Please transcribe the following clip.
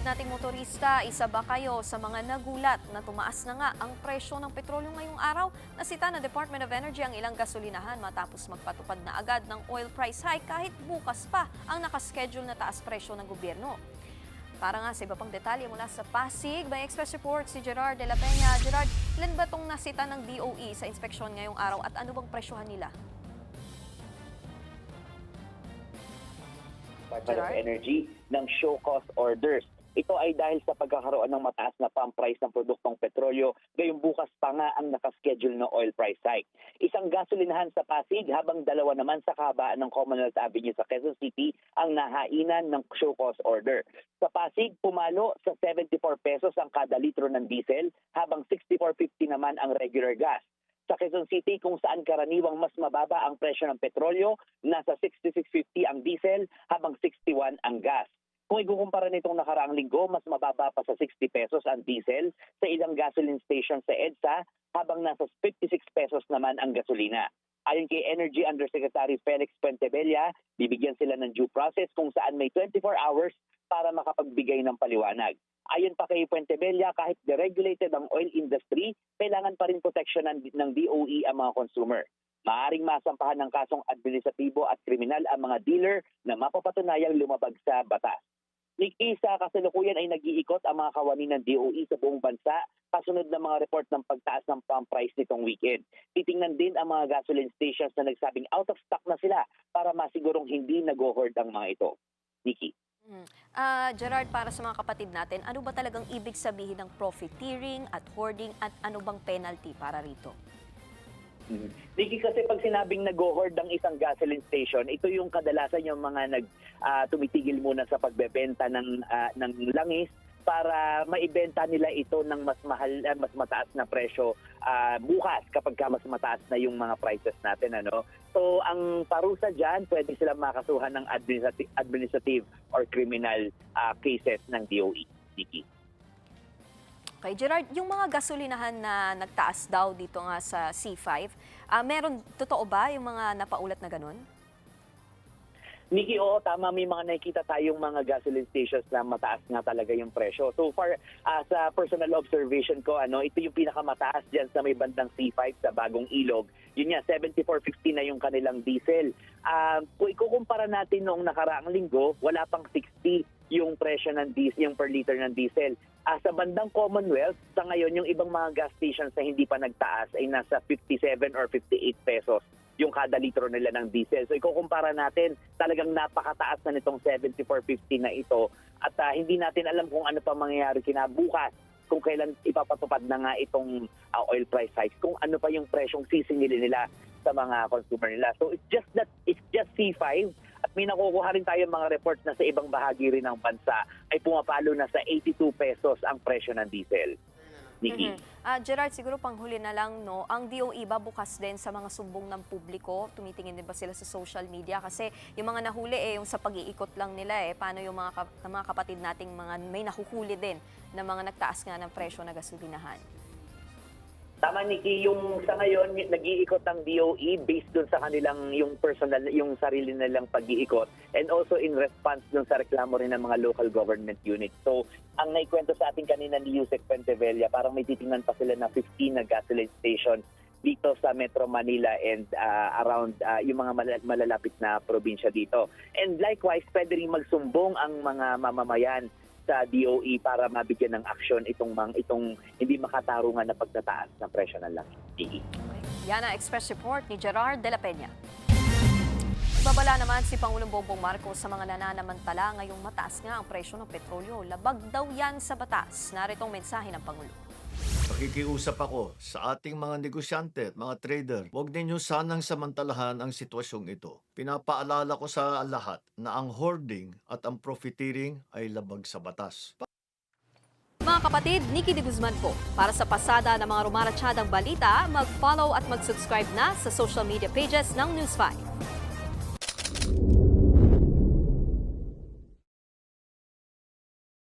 kapatid nating motorista, isa ba kayo sa mga nagulat na tumaas na nga ang presyo ng petrolyo ngayong araw? Nasita ng Department of Energy ang ilang gasolinahan matapos magpatupad na agad ng oil price hike kahit bukas pa ang nakaschedule na taas presyo ng gobyerno. Para nga sa iba pang detalye mula sa Pasig, may Express Report si Gerard de la Peña. Gerard, ilan ba itong nasita ng DOE sa inspeksyon ngayong araw at ano bang presyohan nila? Department of Energy ng show cause orders. Ito ay dahil sa pagkakaroon ng mataas na pump price ng produktong petrolyo, gayong bukas pa nga ang nakaschedule na oil price hike. Isang gasolinahan sa Pasig habang dalawa naman sa kahabaan ng Commonwealth Avenue sa Quezon City ang nahainan ng show cause order. Sa Pasig, pumalo sa 74 pesos ang kada litro ng diesel habang 64.50 naman ang regular gas. Sa Quezon City, kung saan karaniwang mas mababa ang presyo ng petrolyo, nasa 66.50 ang diesel habang 61 ang gas. Kung ikukumpara nitong nakaraang linggo, mas mababa pa sa 60 pesos ang diesel sa ilang gasoline station sa EDSA habang nasa 56 pesos naman ang gasolina. Ayon kay Energy Undersecretary Felix Puentebella, bibigyan sila ng due process kung saan may 24 hours para makapagbigay ng paliwanag. Ayon pa kay Puentebella, kahit deregulated ang oil industry, kailangan pa rin proteksyonan ng DOE ang mga consumer. Maaring masampahan ng kasong administratibo at kriminal ang mga dealer na mapapatunayang lumabag sa batas. Niki, sa kasalukuyan ay nag-iikot ang mga kawani ng DOE sa buong bansa kasunod ng mga report ng pagtaas ng pump price nitong weekend. Titingnan din ang mga gasoline stations na nagsabing out of stock na sila para masigurong hindi nag-hoard ang mga ito. Niki. Gerard, para sa mga kapatid natin, ano ba talagang ibig sabihin ng profiteering at hoarding at ano bang penalty para rito? Niki, kasi pag sinabing nag-hoard ang isang gasoline station, ito yung kadalasan yung mga tumitigil muna sa pagbebenta ng langis para maibenta nila ito ng mas mahal, mas mataas na presyo bukas kapag mas mataas na yung mga prices natin, ano. So ang parusa diyan, pwede silang makasuhan ng administrative or criminal cases ng DOE. Niki. Okay, Gerard, yung mga gasolinahan na nagtaas daw dito nga sa C5, totoo ba yung mga napaulat na ganun? Niki, oo, tama. May mga nakikita tayong mga gasoline stations na mataas nga talaga yung presyo. So far, sa personal observation ko, ito yung pinakamataas dyan sa may bandang C5 sa Bagong Ilog. Yun nga, 74.50 na yung kanilang diesel. Kung ikukumpara natin noong nakaraang linggo, wala pang 60 yung presyo ng diesel, yung per liter ng diesel. Sa bandang Commonwealth, sa ngayon, yung ibang mga gas stations na hindi pa nagtaas ay nasa 57 or 58 pesos yung kada litro nila ng diesel. So ikukumpara natin, talagang napakataas na nitong 74.50 na ito at hindi natin alam kung ano pa mangyayari kinabukas kung kailan ipapatupad na nga itong oil price hike, kung ano pa yung presyong sisingilin nila sa mga consumer nila. So it's just C5 at may nakukuha rin tayo mga reports na sa ibang bahagi rin ng bansa ay pumapalo na sa 82 pesos ang presyo ng diesel. Niki. Gerard, siguro panghuli na lang, no, ang DOE ba bukas din sa mga sumbong ng publiko? Tumitingin din ba sila sa social media? Kasi yung mga nahuli yung sa pag-iikot lang nila paano yung mga kapatid nating mga may nahuhuli din na mga nagtaas nga ng presyo na gasolinahan? Tama, Niki, yung sa ngayon nag-iikot ang DOE based dun sa kanilang yung sarili nilang pag-iikot and also in response dun sa reklamo rin ng mga local government units. So, ang naikwento sa atin kanina ni Yusek Puentebella, parang may titingnan pa sila na 15 na gasoline station dito sa Metro Manila and around yung mga malalapit na probinsya dito. And likewise, pwede rin magsumbong ang mga mamamayan sa DOE para mabigyan ng aksyon itong hindi makatarungan na pagtataas ng presyo ng langis. Okay. Yan ang Express Report ni Gerard de la Peña. Babala naman si Pangulong Bongbong Marcos sa mga nananamantala ngayong mataas nga ang presyo ng petrolyo. Labag daw yan sa batas. Narito ang mensahe ng Pangulo. Pakikiusap ako sa ating mga negosyante at mga trader, huwag ninyo sanang samantalahan ang sitwasyong ito. Pinapaalala ko sa lahat na ang hoarding at ang profiteering ay labag sa batas. Mga kapatid, Nikki de Guzman po. Para sa pasada ng mga rumaratsyadang balita, mag-follow at mag-subscribe na sa social media pages ng News 5.